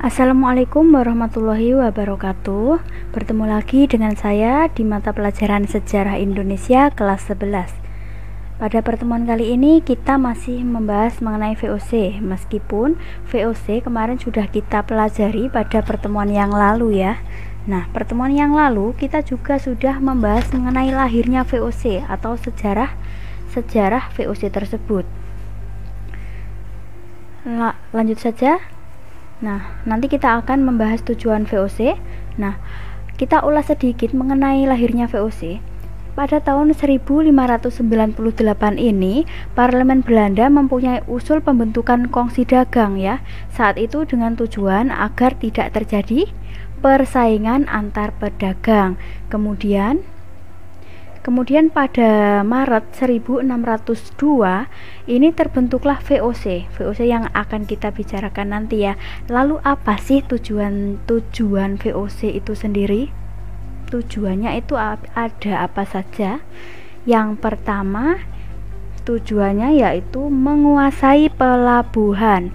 Assalamualaikum warahmatullahi wabarakatuh. Bertemu lagi dengan saya di mata pelajaran Sejarah Indonesia kelas 11. Pada pertemuan kali ini kita masih membahas mengenai VOC. Meskipun VOC kemarin sudah kita pelajari pada pertemuan yang lalu ya. Nah, pertemuan yang lalu kita juga sudah membahas mengenai lahirnya VOC atau sejarah VOC tersebut. Lanjut saja. Nah, nanti kita akan membahas tujuan VOC. Nah, kita ulas sedikit mengenai lahirnya VOC. Pada tahun 1598 ini, Parlemen Belanda mempunyai usul pembentukan kongsi dagang ya. Saat itu dengan tujuan agar tidak terjadi persaingan antar pedagang. Kemudian pada Maret 1602 ini terbentuklah VOC yang akan kita bicarakan nanti ya. Lalu apa sih tujuan VOC itu sendiri? Tujuannya itu ada apa saja? Yang pertama, tujuannya yaitu menguasai pelabuhan.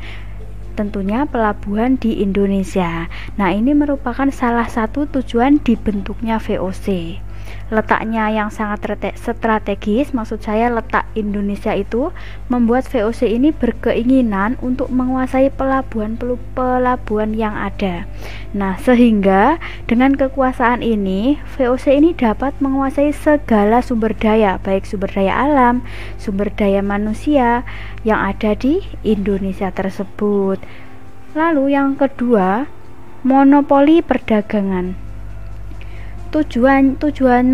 Tentunya pelabuhan di Indonesia. Nah, ini merupakan salah satu tujuan dibentuknya VOC. Letaknya yang sangat strategis, maksud saya letak Indonesia itu membuat VOC ini berkeinginan untuk menguasai pelabuhan yang ada. Nah, sehingga dengan kekuasaan ini VOC ini dapat menguasai segala sumber daya, baik sumber daya alam, sumber daya manusia yang ada di Indonesia tersebut. Lalu yang kedua, monopoli perdagangan. Tujuan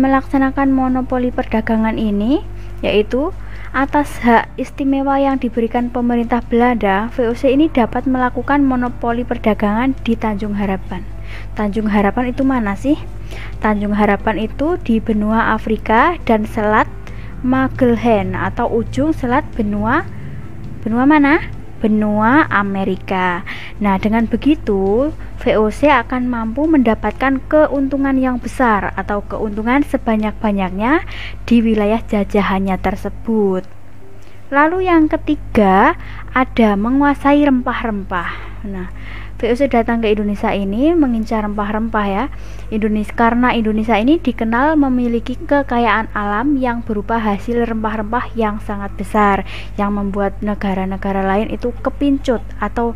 melaksanakan monopoli perdagangan ini yaitu atas hak istimewa yang diberikan pemerintah Belanda, VOC ini dapat melakukan monopoli perdagangan di Tanjung Harapan. Tanjung Harapan itu mana sih? Tanjung Harapan itu di benua Afrika dan Selat Magellan atau ujung selat benua mana? Benua Amerika. Nah, dengan begitu VOC akan mampu mendapatkan keuntungan yang besar atau keuntungan sebanyak-banyaknya di wilayah jajahannya tersebut. Lalu yang ketiga ada menguasai rempah-rempah. Nah, VOC datang ke Indonesia ini mengincar rempah-rempah ya. Karena Indonesia ini dikenal memiliki kekayaan alam yang berupa hasil rempah-rempah yang sangat besar, yang membuat negara-negara lain itu kepincut atau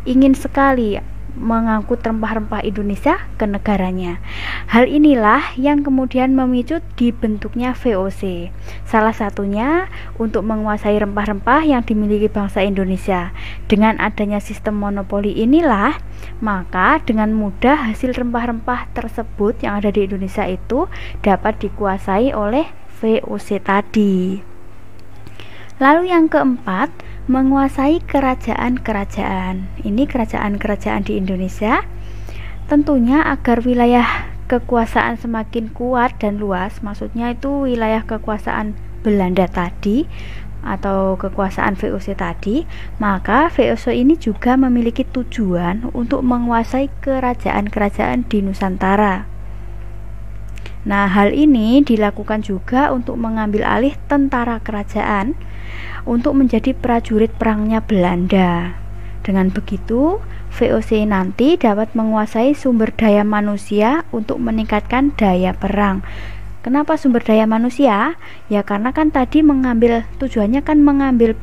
ingin sekali mengangkut rempah-rempah Indonesia ke negaranya. Hal inilah yang kemudian memicu dibentuknya VOC. Salah satunya untuk menguasai rempah-rempah yang dimiliki bangsa Indonesia. Dengan adanya sistem monopoli inilah, maka dengan mudah hasil rempah-rempah tersebut yang ada di Indonesia itu dapat dikuasai oleh VOC tadi. Lalu yang keempat, menguasai kerajaan-kerajaan. Ini kerajaan-kerajaan di Indonesia. Tentunya agar wilayah kekuasaan semakin kuat dan luas, maksudnya itu wilayah kekuasaan Belanda tadi atau kekuasaan VOC tadi, maka VOC ini juga memiliki tujuan untuk menguasai kerajaan-kerajaan di Nusantara. Nah, hal ini dilakukan juga untuk mengambil alih tentara kerajaan untuk menjadi prajurit perangnya Belanda. Dengan begitu, VOC nanti dapat menguasai sumber daya manusia untuk meningkatkan daya perang. Kenapa sumber daya manusia? Ya karena kan tadi tujuannya kan mengambil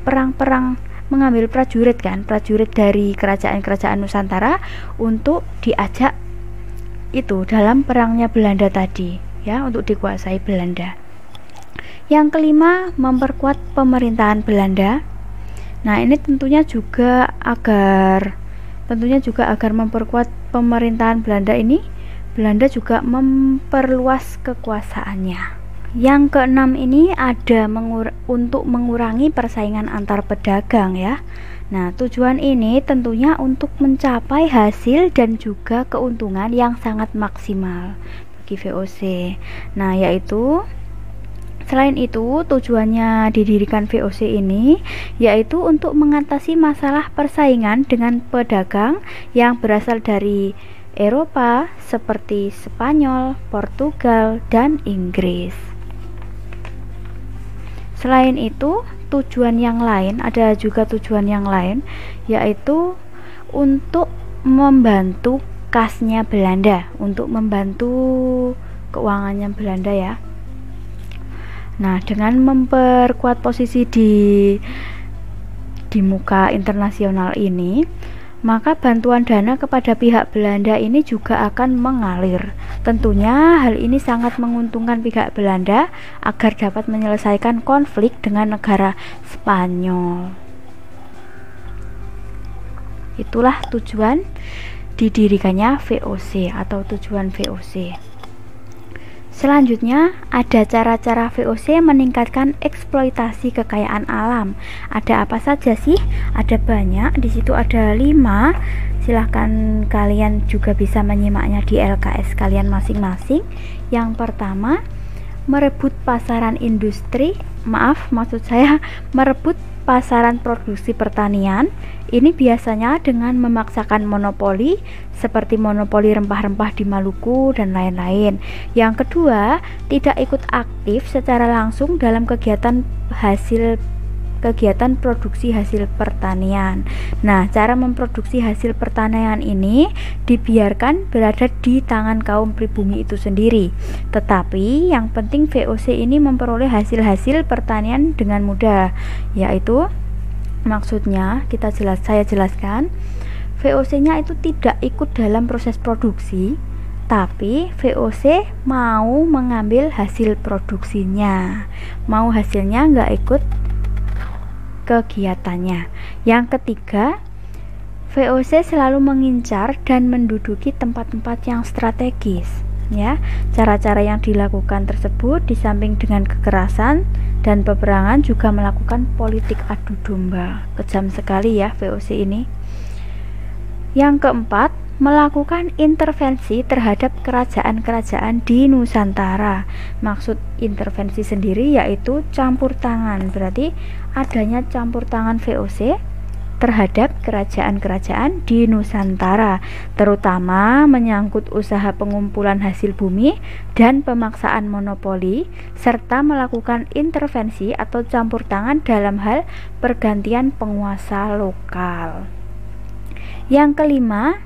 prajurit kan, prajurit dari kerajaan-kerajaan Nusantara untuk diajak itu dalam perangnya Belanda tadi, ya, untuk dikuasai Belanda. Yang kelima, memperkuat pemerintahan Belanda. Nah, ini tentunya juga agar memperkuat pemerintahan Belanda ini, Belanda juga memperluas kekuasaannya. Yang keenam ini ada untuk mengurangi persaingan antar pedagang ya. Nah, tujuan ini tentunya untuk mencapai hasil dan juga keuntungan yang sangat maksimal bagi VOC. Nah, selain itu, tujuannya didirikan VOC ini yaitu untuk mengatasi masalah persaingan dengan pedagang yang berasal dari Eropa seperti Spanyol, Portugal, dan Inggris. Selain itu, ada juga tujuan yang lain yaitu untuk membantu kasnya Belanda, untuk membantu keuangannya Belanda ya. Nah, dengan memperkuat posisi di muka internasional ini, maka bantuan dana kepada pihak Belanda ini juga akan mengalir. Tentunya hal ini sangat menguntungkan pihak Belanda agar dapat menyelesaikan konflik dengan negara Spanyol. Itulah tujuan didirikannya VOC atau tujuan VOC. Selanjutnya, ada cara-cara VOC meningkatkan eksploitasi kekayaan alam. Ada apa saja sih? Ada banyak, di situ ada 5. Silahkan kalian juga bisa menyimaknya di LKS kalian masing-masing. Yang pertama, merebut pasaran industri, maksud saya merebut pasaran produksi pertanian. Ini biasanya dengan memaksakan monopoli seperti monopoli rempah-rempah di Maluku dan lain-lain. Yang kedua, tidak ikut aktif secara langsung dalam kegiatan produksi hasil pertanian. Nah, cara memproduksi hasil pertanian ini dibiarkan berada di tangan kaum pribumi itu sendiri. Tetapi yang penting VOC ini memperoleh hasil-hasil pertanian dengan mudah, yaitu maksudnya saya jelaskan, VOC-nya itu tidak ikut dalam proses produksi, tapi VOC mau mengambil hasil produksinya, mau hasilnya nggak ikut kegiatannya. Yang ketiga, VOC selalu mengincar dan menduduki tempat-tempat yang strategis. Ya, cara-cara yang dilakukan tersebut di samping dengan kekerasan dan peperangan juga melakukan politik adu domba. Kejam sekali ya VOC ini. Yang keempat, melakukan intervensi terhadap kerajaan-kerajaan di Nusantara. Maksud intervensi sendiri yaitu campur tangan, berarti adanya campur tangan VOC terhadap kerajaan-kerajaan di Nusantara, terutama menyangkut usaha pengumpulan hasil bumi dan pemaksaan monopoli, serta melakukan intervensi atau campur tangan dalam hal pergantian penguasa lokal. Yang kelima,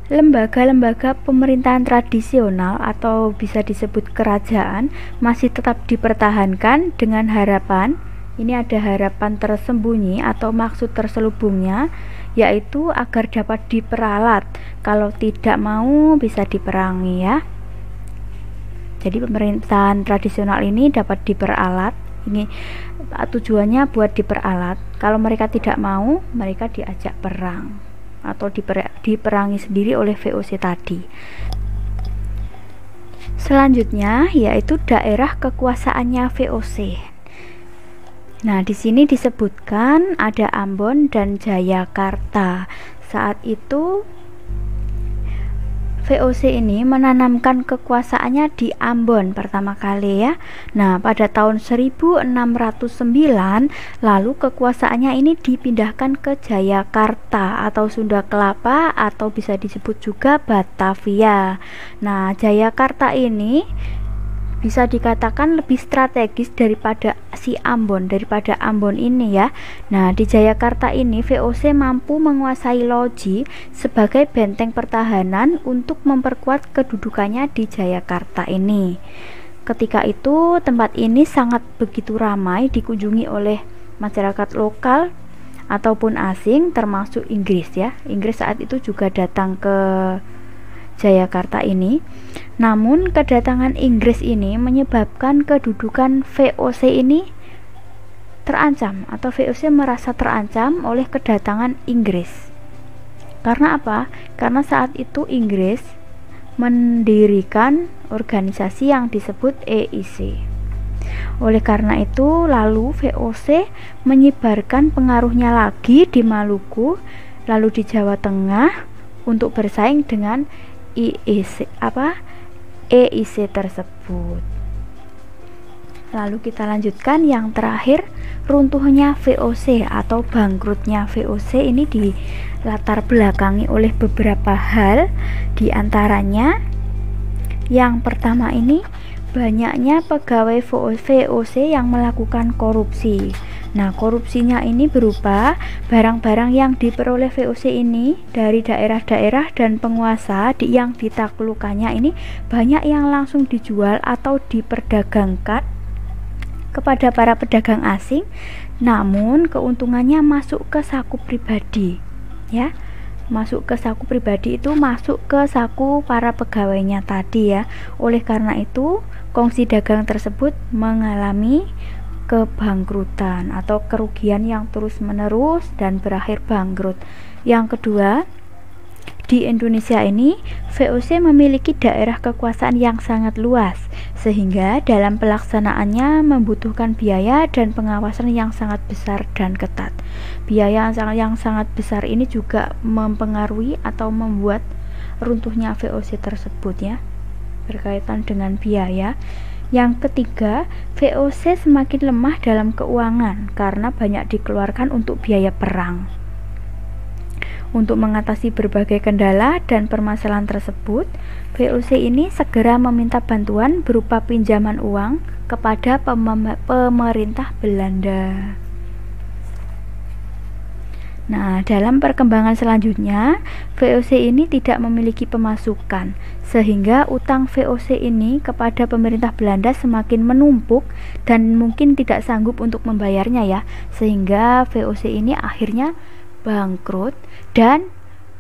lembaga-lembaga pemerintahan tradisional atau bisa disebut kerajaan masih tetap dipertahankan dengan harapan, ini ada harapan tersembunyi atau maksud terselubungnya, yaitu agar dapat diperalat. Kalau tidak mau bisa diperangi ya. Jadi pemerintahan tradisional ini dapat diperalat. Ini tujuannya buat diperalat. Kalau mereka tidak mau, mereka diajak perang atau diperangi sendiri oleh VOC tadi. Selanjutnya yaitu daerah kekuasaannya VOC. Nah, di sini disebutkan ada Ambon dan Jayakarta. Saat itu VOC ini menanamkan kekuasaannya di Ambon pertama kali ya. Nah, pada tahun 1609 lalu kekuasaannya ini dipindahkan ke Jayakarta atau Sunda Kelapa atau bisa disebut juga Batavia. Nah, Jayakarta ini bisa dikatakan lebih strategis daripada Ambon ini ya. Nah, di Jayakarta ini VOC mampu menguasai Loji sebagai benteng pertahanan untuk memperkuat kedudukannya di Jayakarta ini. Ketika itu tempat ini sangat begitu ramai dikunjungi oleh masyarakat lokal ataupun asing termasuk Inggris ya. Inggris saat itu juga datang ke Jayakarta ini. Namun kedatangan Inggris ini menyebabkan kedudukan VOC ini terancam atau VOC merasa terancam oleh kedatangan Inggris. Karena apa? Karena saat itu Inggris mendirikan organisasi yang disebut EIC. Oleh karena itu lalu VOC menyebarkan pengaruhnya lagi di Maluku, lalu di Jawa Tengah untuk bersaing dengan EIC tersebut. Lalu kita lanjutkan yang terakhir, runtuhnya VOC atau bangkrutnya VOC ini dilatar belakangi oleh beberapa hal. Di antaranya yang pertama ini banyaknya pegawai VOC yang melakukan korupsi. Nah, korupsinya ini berupa barang-barang yang diperoleh VOC ini dari daerah-daerah dan penguasa yang ditaklukannya ini banyak yang langsung dijual atau diperdagangkan kepada para pedagang asing, namun keuntungannya masuk ke saku pribadi, ya. Masuk ke saku pribadi itu masuk ke saku para pegawainya tadi ya. Oleh karena itu, kongsi dagang tersebut mengalami kebangkrutan atau kerugian yang terus-menerus dan berakhir bangkrut. Yang kedua, di Indonesia ini VOC memiliki daerah kekuasaan yang sangat luas, sehingga dalam pelaksanaannya membutuhkan biaya dan pengawasan yang sangat besar dan ketat. Biaya yang sangat besar ini juga mempengaruhi atau membuat runtuhnya VOC tersebut ya, berkaitan dengan biaya. Yang ketiga, VOC semakin lemah dalam keuangan karena banyak dikeluarkan untuk biaya perang. Untuk mengatasi berbagai kendala dan permasalahan tersebut, VOC ini segera meminta bantuan berupa pinjaman uang kepada pemerintah Belanda. Nah, dalam perkembangan selanjutnya, VOC ini tidak memiliki pemasukan, sehingga utang VOC ini kepada pemerintah Belanda semakin menumpuk dan mungkin tidak sanggup untuk membayarnya ya, sehingga VOC ini akhirnya bangkrut dan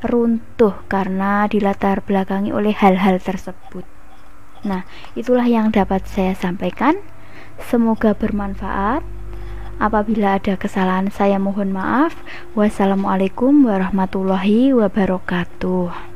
runtuh karena dilatar belakangi oleh hal-hal tersebut. Nah, itulah yang dapat saya sampaikan. Semoga bermanfaat. Apabila ada kesalahan saya mohon maaf. Wassalamualaikum warahmatullahi wabarakatuh.